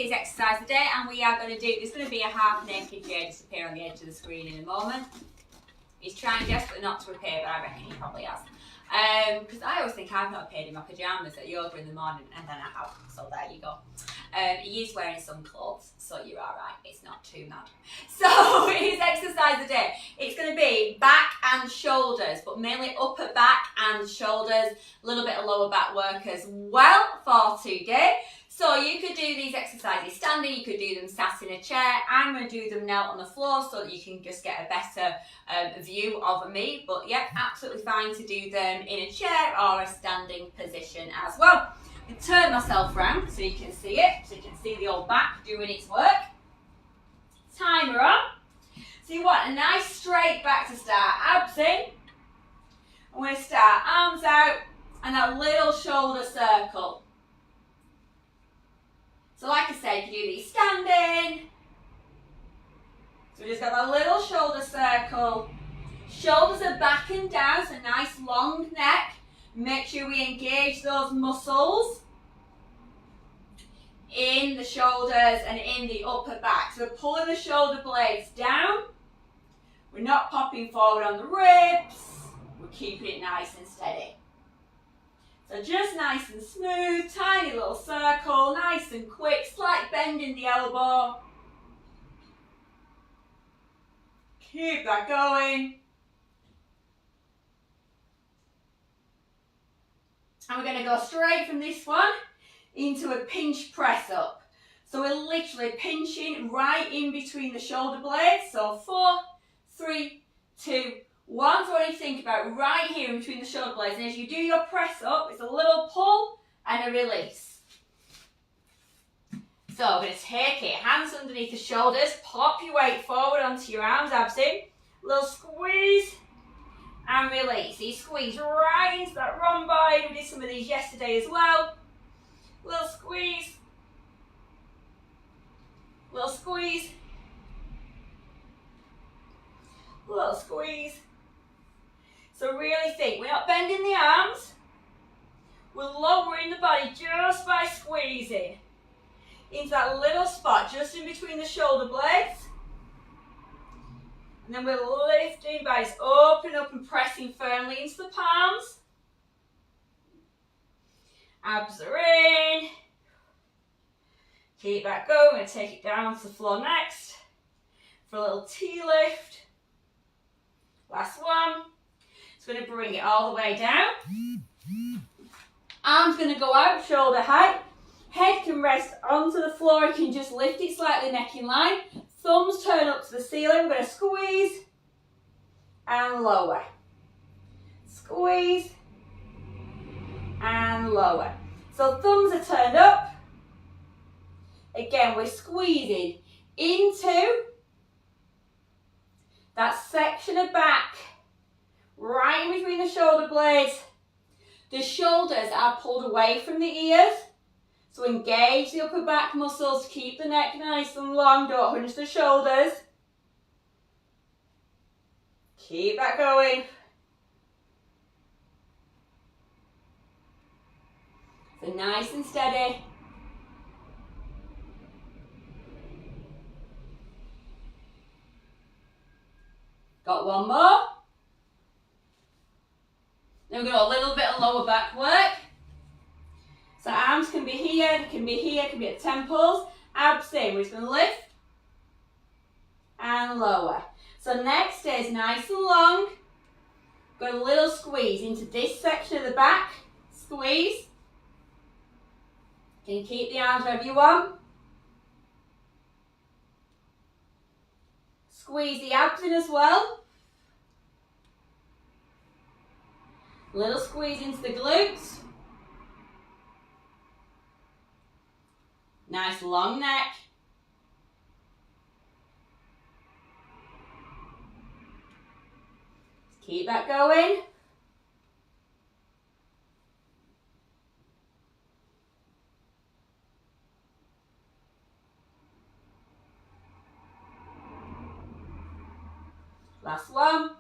today's exercise today, and we are going to do, there's going to be a half naked Jay disappear on the edge of the screen in a moment. He's trying desperately not to appear, but I reckon he probably has. Because I always think I've not appeared in my pyjamas at yoga in the morning, and then I have, so there you go. He is wearing some clothes, so you're alright, it's not too mad. So his exercise today, it's going to be back and shoulders, but mainly upper back and shoulders, a little bit of lower back work as well for today. So you could do these exercises standing, you could do them sat in a chair. I'm going to do them now on the floor so that you can just get a better view of me. But yeah, absolutely fine to do them in a chair or a standing position as well. I turn myself round so you can see it, so you can see the old back doing its work. Timer on. So you want a nice straight back to start, abs in. I'm going to start arms out and that little shoulder circle. So like I said, you can do these standing. So we just got that little shoulder circle. Shoulders are back and down, so nice long neck. Make sure we engage those muscles in the shoulders and in the upper back. So we're pulling the shoulder blades down. We're not popping forward on the ribs. We're keeping it nice and steady. So just nice and smooth, tiny little circle, nice and quick, slight bend in the elbow. Keep that going. And we're going to go straight from this one into a pinch press up. So we're literally pinching right in between the shoulder blades. So 4, 3, 2, 1. So what do you think about right here in between the shoulder blades? And as you do your press up, it's a little pull and a release. So we're going to take it, hands underneath the shoulders, pop your weight forward onto your arms, abs in, little squeeze and release. So you squeeze right into that rhomboid. We did some of these yesterday as well. Little squeeze, little squeeze, little squeeze. So really think, we're not bending the arms, we're lowering the body just by squeezing into that little spot just in between the shoulder blades. And then we're lifting by just opening up and pressing firmly into the palms. Abs are in. Keep that going. We're going to take it down to the floor next for a little T-lift. Last one. It's going to bring it all the way down. Arms going to go out, shoulder height. Head can rest onto the floor. You can just lift it slightly, neck in line. Thumbs turn up to the ceiling. We're going to squeeze and lower. Squeeze and lower. So thumbs are turned up. Again, we're squeezing into that section of back, right in between the shoulder blades. The shoulders are pulled away from the ears. So engage the upper back muscles to keep the neck nice and long. Don't hunch the shoulders. Keep that going. So nice and steady. Got one more. Then we've got a little bit of lower back work. So arms can be here, can be here, can be at temples. Abs in. We're just going to lift and lower. So neck stays nice and long. Got a little squeeze into this section of the back. Squeeze. Can you keep the arms wherever you want? Squeeze the abs in as well. Little squeeze into the glutes. Nice long neck. Keep that going. Last one.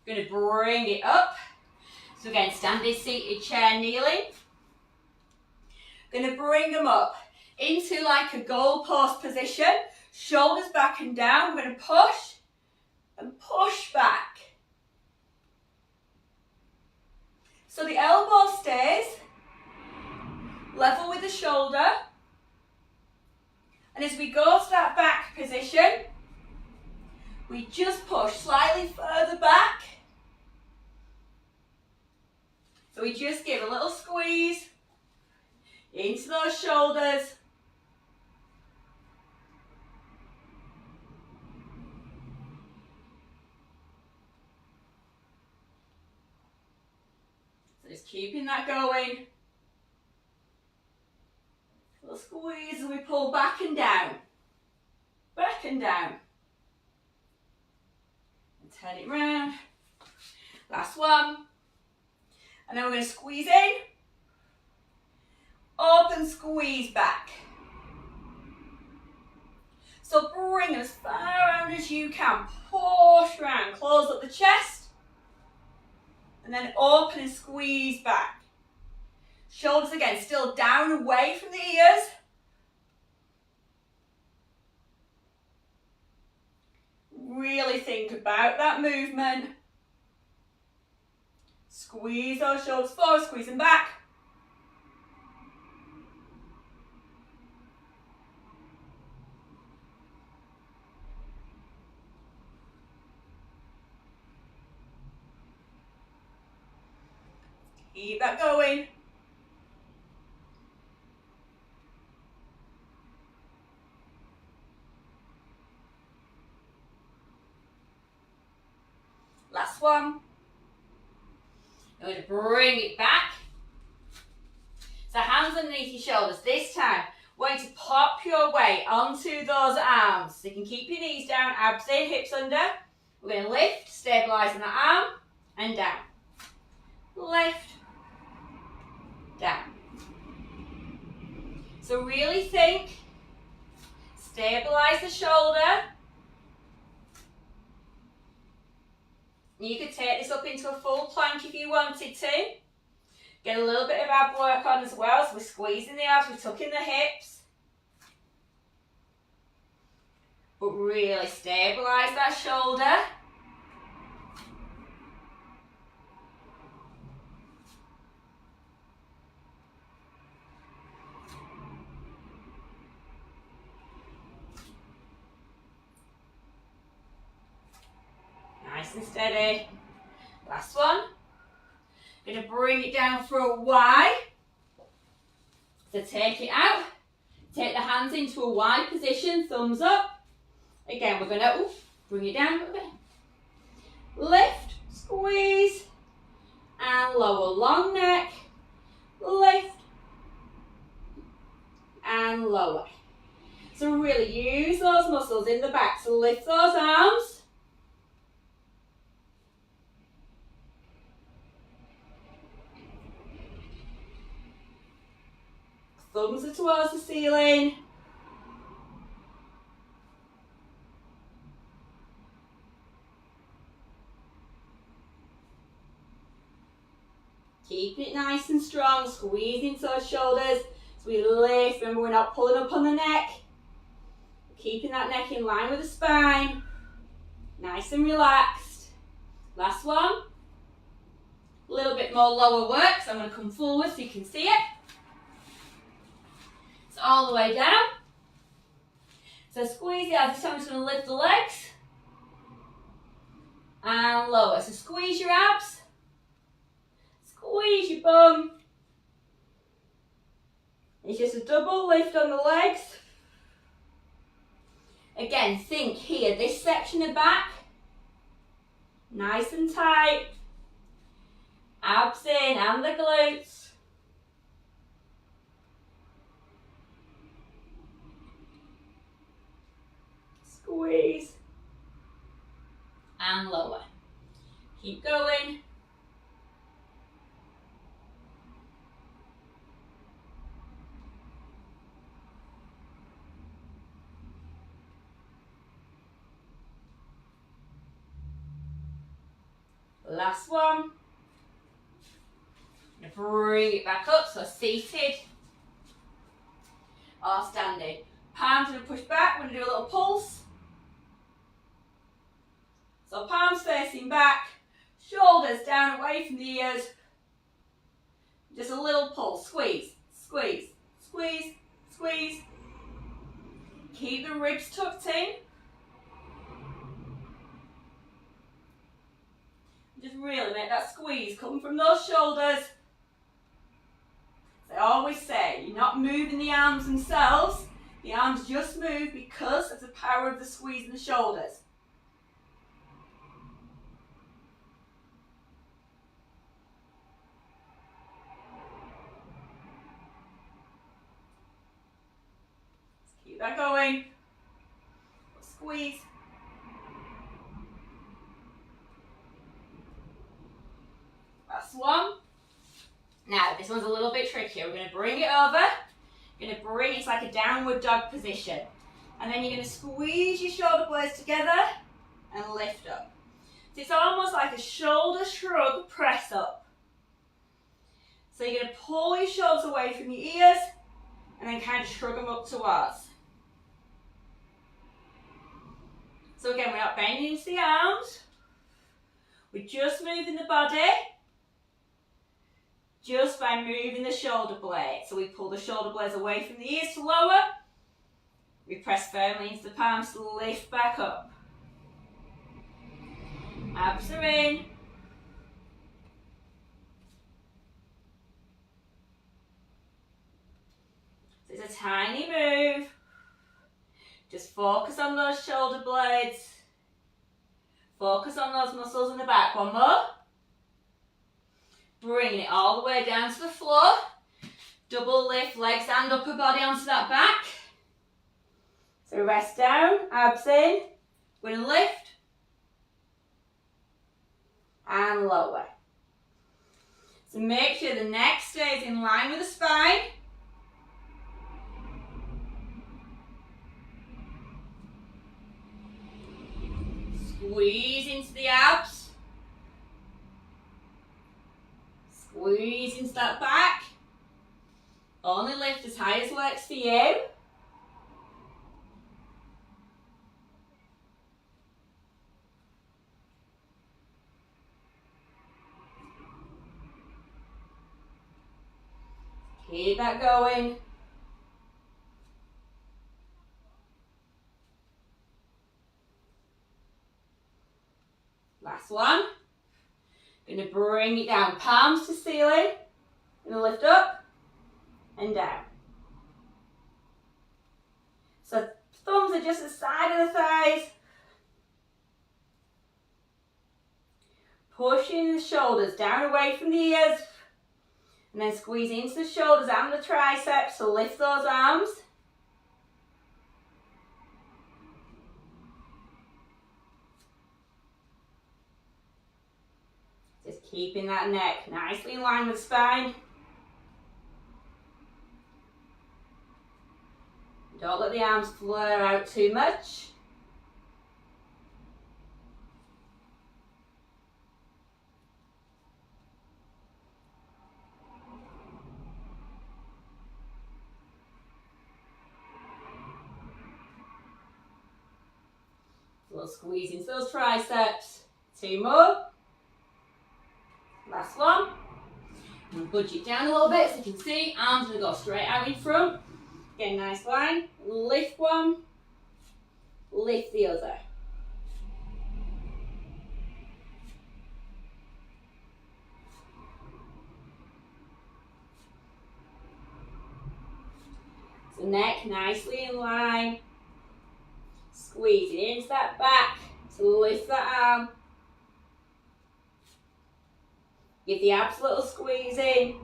Going to bring it up. So again, standing, seated, chair, kneeling. Going to bring them up into like a goalpost position. Shoulders back and down. We're going to push and push back. So the elbow stays level with the shoulder. And as we go to that back position, we just push slightly further back. So we just give a little squeeze into those shoulders. So just keeping that going. Little squeeze as we pull back and down. Back and down. And turn it round. Last one. And then we're going to squeeze in. Open, squeeze back. So bring as far around as you can. Push round. Close up the chest. And then open and squeeze back. Shoulders again, still down away from the ears. Really think about that movement. Squeeze those shoulders forward, squeeze them back. Keep that going. Last one. You're going to bring it back. So hands underneath your shoulders. This time, we're going to pop your weight onto those arms. So you can keep your knees down, abs in, hips under. We're going to lift, stabilise on that arm, and down. Lift, down. So really think, stabilise the shoulder. You could take this up into a full plank if you wanted to. Get a little bit of ab work on as well. So we're squeezing the abs, we're tucking the hips. But really stabilise that shoulder. Nice and steady. Last one. Going to bring it down for a Y. So take it out. Take the hands into a Y position, thumbs up. Again, we're going to bring it down a little bit. Lift, squeeze, and lower. Long neck, lift, and lower. So really use those muscles in the back. So lift those arms. Thumbs are towards the ceiling. Keeping it nice and strong, squeezing those shoulders. So we lift, remember we're not pulling up on the neck. Keeping that neck in line with the spine. Nice and relaxed. Last one. A little bit more lower work, so I'm going to come forward so you can see it. All the way down. So squeeze the abs. This time I'm just going to lift the legs and lower. So squeeze your abs, squeeze your bum. It's just a double lift on the legs. Again, think here, this section of back, nice and tight. Abs in and the glutes. Squeeze and lower. Keep going. Last one. Bring it back up, so seated. or standing. Palms going to push back. We're going to do a little pulse. So palms facing back, shoulders down away from the ears. Just a little pull. Squeeze, squeeze, squeeze, squeeze. Keep the ribs tucked in. Just really make that squeeze come from those shoulders. As I always say, you're not moving the arms themselves. The arms just move because of the power of the squeeze in the shoulders. Keep that going. Squeeze. That's one. Now, this one's a little bit trickier. We're going to bring it over. You're going to bring it's like a downward dog position. And then you're going to squeeze your shoulder blades together and lift up. So it's almost like a shoulder shrug press up. So you're going to pull your shoulders away from your ears and then kind of shrug them up towards. So again, we're not bending into the arms. We're just moving the body just by moving the shoulder blades. So we pull the shoulder blades away from the ears to lower. We press firmly into the palms to lift back up. Abs are in. So it's a tiny move. Just focus on those shoulder blades. Focus on those muscles in the back. One more. Bringing it all the way down to the floor. Double lift, legs and upper body onto that back. So rest down, abs in. We're going to lift. And lower. So make sure the neck stays in line with the spine. Squeeze into the abs. Squeeze into that back. Only lift as high as works for you. Keep that going. Last one. Going to bring it down, palms to ceiling. Going to lift up and down. So thumbs are just the side of the thighs. Pushing the shoulders down away from the ears. And then squeeze into the shoulders and the triceps to lift those arms. Just keeping that neck nicely in line with the spine. Don't let the arms flare out too much. A little squeeze into those triceps. Two more. Last one. And budge it down a little bit so you can see arms going to go straight out in front. Again, nice line. Lift one. Lift the other. So neck nicely in line. Squeeze it into that back to lift that arm. Give the abs a little squeeze in.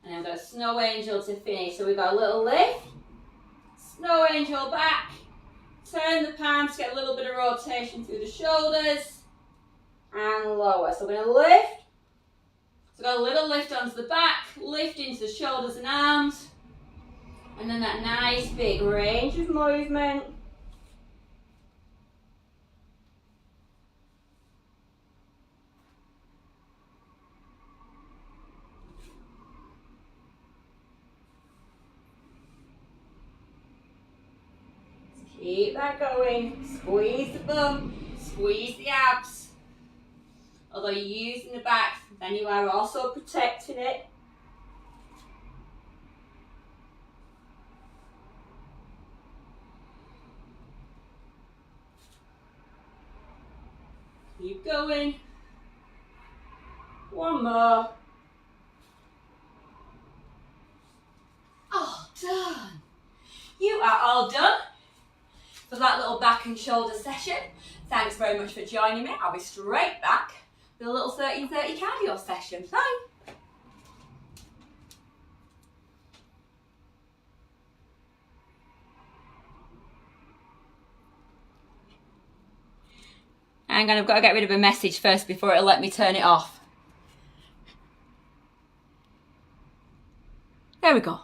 And then we've got a snow angel to finish. So we've got a little lift, snow angel back, Turn the palms, get a little bit of rotation through the shoulders and lower. So we're going to lift. So got a little lift onto the back, lift into the shoulders and arms, and then that nice big range of movement. Keep that going. Squeeze the bum, squeeze the abs. Although you're using the back, then you are also protecting it. Keep going. One more. All done. You are all done for that little back and shoulder session. Thanks very much for joining me. I'll be straight back with a little 13:30 cardio session. Bye. Hang on, I've got to get rid of a message first before it'll let me turn it off. There we go.